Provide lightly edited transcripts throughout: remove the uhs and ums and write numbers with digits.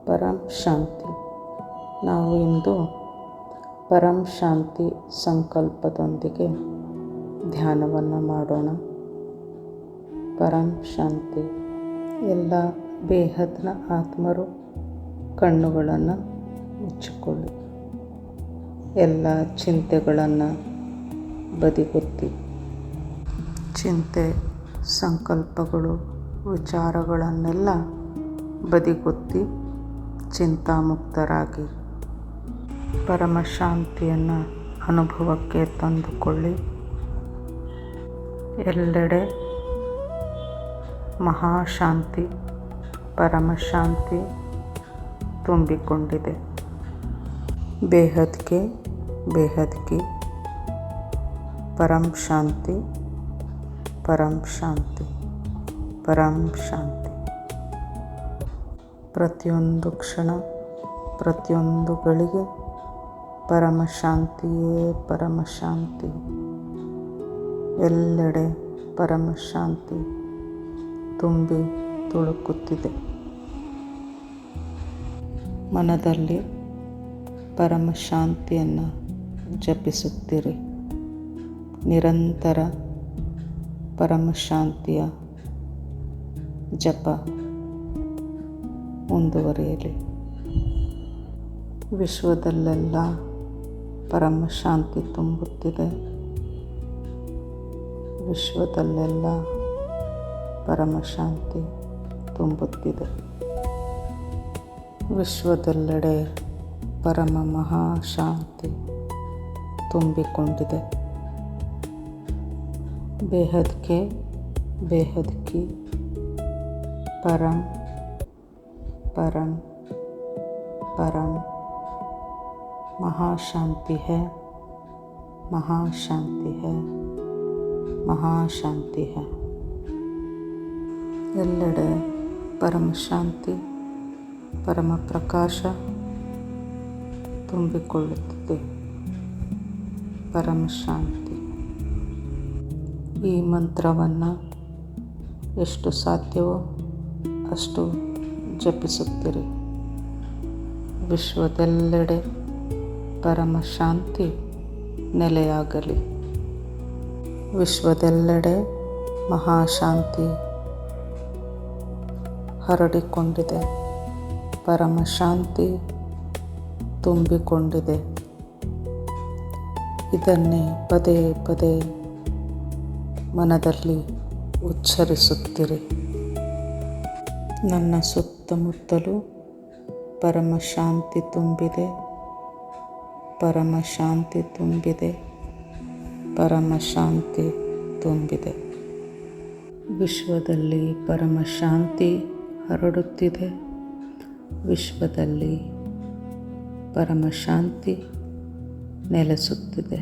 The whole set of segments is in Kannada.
ಪರಂ ಶಾಂತಿ. ನಾವು ಇಂದು ಪರಂ ಶಾಂತಿ ಸಂಕಲ್ಪದೊಂದಿಗೆ ಧ್ಯಾನವನ್ನು ಮಾಡೋಣ. ಪರಂ ಶಾಂತಿ. ಎಲ್ಲ ಬೇಹದ್ನ ಆತ್ಮರು ಕಣ್ಣುಗಳನ್ನು ಮುಚ್ಚಿಕೊಳ್ಳಿ. ಎಲ್ಲ ಚಿಂತೆಗಳನ್ನು ಬದಿಗೊತ್ತಿ. ಚಿಂತೆ, ಸಂಕಲ್ಪಗಳು, ವಿಚಾರಗಳನ್ನೆಲ್ಲ ಬದಿಗೊತ್ತಿ ಚಿಂತಾಮುಕ್ತರಾಗಿ ಪರಮಶಾಂತಿಯನ್ನು ಅನುಭವಕ್ಕೆ ತಂದುಕೊಳ್ಳಿ. ಎಲ್ಲೆಡೆ ಮಹಾಶಾಂತಿ, ಪರಮಶಾಂತಿ ತುಂಬಿಕೊಂಡಿದೆ. ಬೇಹದ್ಗೆ ಬೇಹದ್ಗಿ ಪರಂ ಶಾಂತಿ, ಪರಂ ಶಾಂತಿ, ಪರಂ ಶಾಂತಿ. ಪ್ರತಿಯೊಂದು ಕ್ಷಣ, ಪ್ರತಿಯೊಂದು ಗಳಿಗೆ ಪರಮಶಾಂತಿಯೇ ಪರಮಶಾಂತಿ. ಎಲ್ಲೆಡೆ ಪರಮಶಾಂತಿ ತುಂಬಿ ತುಳುಕುತ್ತಿದೆ. ಮನದಲ್ಲಿ ಪರಮಶಾಂತಿಯನ್ನು ಜಪಿಸುತ್ತಿರಿ. ನಿರಂತರ ಪರಮಶಾಂತಿಯ ಜಪ ಮುಂದುವರಿಯಲಿ. ವಿಶ್ವದಲ್ಲೆಲ್ಲ ಪರಮಶಾಂತಿ ತುಂಬುತ್ತಿದೆ. ವಿಶ್ವದಲ್ಲೆಲ್ಲ ಪರಮಶಾಂತಿ ತುಂಬುತ್ತಿದೆ. ವಿಶ್ವದೆಲ್ಲೆಡೆ ಪರಮ ಮಹಾಶಾಂತಿ ತುಂಬಿಕೊಂಡಿದೆ. ಬೇಹದ್ಗೆ ಬೇಹದ್ಗಿ ಪರಂ परम परम महाशांति है, महाशांति है, महाशांति है. ಎಲ್ಲೆಡೆ ಪರಮ ಶಾಂತಿ, ಪರಮ ಪ್ರಕಾಶ ತುಂಬಿಕೊಳ್ಳುತ್ತಿದೆ. ಪರಮ ಶಾಂತಿ. ಈ ಮಂತ್ರವನ್ನು ಎಷ್ಟು ಸಾಧ್ಯವೋ ಅಷ್ಟು ಜಪಿಸುತ್ತಿರಿ. ವಿಶ್ವದೆಲ್ಲೆಡೆ ಪರಮ ಶಾಂತಿ ನೆಲೆಯಾಗಲಿ. ವಿಶ್ವದೆಲ್ಲೆಡೆ ಮಹಾಶಾಂತಿ ಹರಡಿಕೊಂಡಿದೆ. ಪರಮ ಶಾಂತಿ ತುಂಬಿಕೊಂಡಿದೆ. ಇದನ್ನೇ ಪದೇ ಪದೇ ಮನದಲ್ಲಿ ಉಚ್ಚರಿಸುತ್ತಿರಿ. ನನ್ನ ಸುತ್ತಮುತ್ತಲೂ ಪರಮಶಾಂತಿ ತುಂಬಿದೆ, ಪರಮಶಾಂತಿ ತುಂಬಿದೆ, ಪರಮಶಾಂತಿ ತುಂಬಿದೆ. ವಿಶ್ವದಲ್ಲಿ ಪರಮಶಾಂತಿ ಹರಡುತ್ತಿದೆ. ವಿಶ್ವದಲ್ಲಿ ಪರಮಶಾಂತಿ ನೆಲೆಸುತ್ತಿದೆ.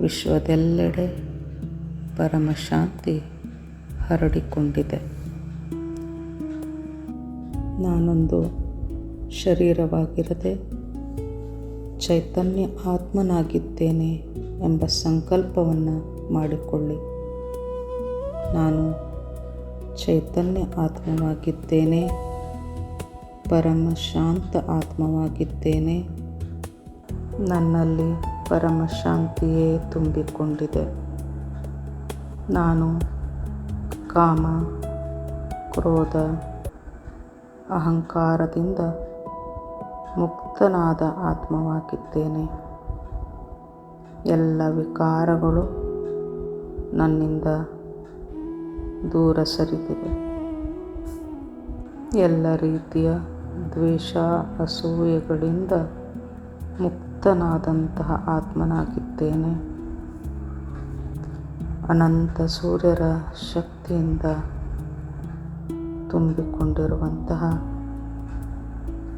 ವಿಶ್ವದೆಲ್ಲೆಡೆ ಪರಮಶಾಂತಿ ಹರಡಿಕೊಂಡಿದೆ. ನಾನೊಂದು ಶರೀರವಾಗಿರದೆ ಚೈತನ್ಯ ಆತ್ಮನಾಗಿದ್ದೇನೆ ಎಂಬ ಸಂಕಲ್ಪವನ್ನು ಮಾಡಿಕೊಳ್ಳಿ. ನಾನು ಚೈತನ್ಯ ಆತ್ಮವಾಗಿದ್ದೇನೆ, ಪರಮ ಶಾಂತ ಆತ್ಮವಾಗಿದ್ದೇನೆ. ನನ್ನಲ್ಲಿ ಪರಮ ಶಾಂತಿಯೇ ತುಂಬಿಕೊಂಡಿದೆ. ನಾನು ಕಾಮ, ಕ್ರೋಧ, ಅಹಂಕಾರದಿಂದ ಮುಕ್ತನಾದ ಆತ್ಮವಾಗಿದ್ದೇನೆ. ಎಲ್ಲ ವಿಕಾರಗಳು ನನ್ನಿಂದ ದೂರ ಸರಿದಿವೆ. ಎಲ್ಲ ರೀತಿಯ ದ್ವೇಷ, ಅಸೂಯೆಗಳಿಂದ ಮುಕ್ತನಾದಂತಹ ಆತ್ಮನಾಗಿದ್ದೇನೆ. ಅನಂತ ಸೂರ್ಯರ ಶಕ್ತಿಯಿಂದ ತುಂಬಿಕೊಂಡಿರುವಂತಹ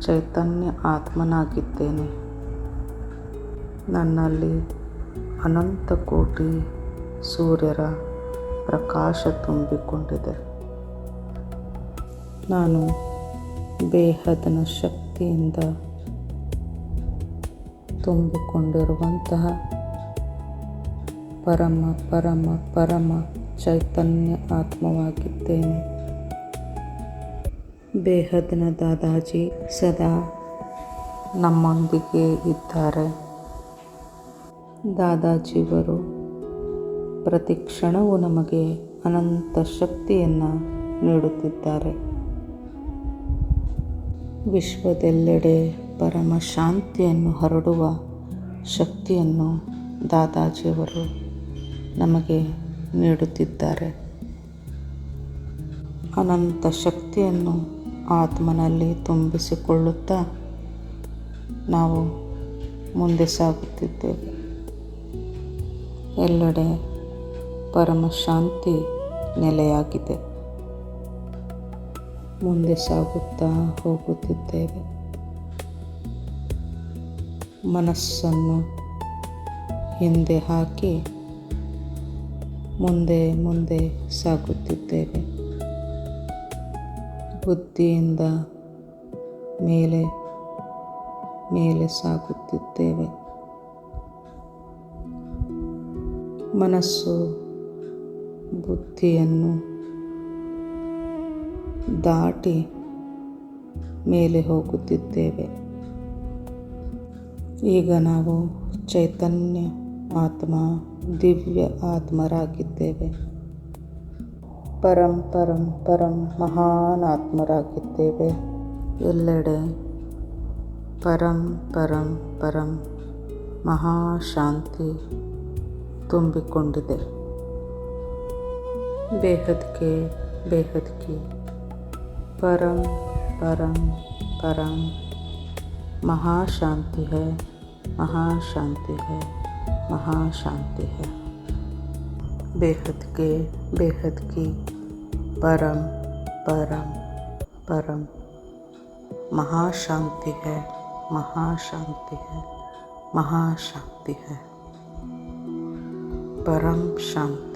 ಚೈತನ್ಯ ಆತ್ಮನಾಗಿದ್ದೇನೆ. ನನ್ನಲ್ಲಿ ಅನಂತ ಕೋಟಿ ಸೂರ್ಯರ ಪ್ರಕಾಶ ತುಂಬಿಕೊಂಡಿದೆ. ನಾನು ಬೇಹದ್ನ ಶಕ್ತಿಯಿಂದ ತುಂಬಿಕೊಂಡಿರುವಂತಹ ಪರಮ ಪರಮ ಪರಮ ಚೈತನ್ಯ ಆತ್ಮವಾಗಿದ್ದೇನೆ. ಬೇಹದ್ನ ದಾದಾಜಿ ಸದಾ ನಮ್ಮೊಂದಿಗೆ ಇದ್ದಾರೆ. ದಾದಾಜಿಯವರು ಪ್ರತಿ ಕ್ಷಣವೂ ನಮಗೆ ಅನಂತ ಶಕ್ತಿಯನ್ನು ನೀಡುತ್ತಿದ್ದಾರೆ. ವಿಶ್ವದೆಲ್ಲೆಡೆ ಪರಮ ಶಾಂತಿಯನ್ನು ಹರಡುವ ಶಕ್ತಿಯನ್ನು ದಾದಾಜಿಯವರು ನಮಗೆ ನೀಡುತ್ತಿದ್ದಾರೆ. ಅನಂತ ಶಕ್ತಿಯನ್ನು ಆತ್ಮನಲ್ಲಿ ತುಂಬಿಸಿಕೊಳ್ಳುತ್ತಾ ನಾವು ಮುಂದೆ ಸಾಗುತ್ತಿದ್ದೇವೆ. ಎಲ್ಲೆಡೆ ಪರಮ ಶಾಂತಿ ನೆಲೆಯಾಗಿದೆ. ಮುಂದೆ ಸಾಗುತ್ತಾ ಹೋಗುತ್ತಿದ್ದೇವೆ. ಮನಸ್ಸನ್ನು ಹಿಂದೆ ಹಾಕಿ ಮುಂದೆ ಮುಂದೆ ಸಾಗುತ್ತಿದ್ದೇವೆ. ಬುದ್ಧಿಯಿಂದ ಮೇಲೆ ಮೇಲೆ ಸಾಗುತ್ತಿದ್ದೇವೆ. ಮನಸ್ಸು ಬುದ್ಧಿಯನ್ನು ದಾಟಿ ಮೇಲೆ ಹೋಗುತ್ತಿದ್ದೇವೆ. ಈಗ ನಾವು ಚೈತನ್ಯ ಆತ್ಮ, ದಿವ್ಯ ಆತ್ಮರಾಗಿದ್ದೇವೆ. ಪರಂ ಪರಂ ಪರಂ ಮಹಾನ್ ಆತ್ಮರಾಗಿದ್ದೇವೆ. ಎಲ್ಲೆಡೆ ಪರಂ ಪರಂ ಪರಂ ಮಹಾಶಾಂತಿ ತುಂಬಿಕೊಂಡಿದೆ. ಬೇಹದ್ ಕೆ ಬೇಹದ್ ಕಿ परम परम परम महाशांति है, महाशांति है, महाशांति है. बेहद के बेहद की परम परम परम महाशांति है, महाशांति है, महाशांति है. परम शांति.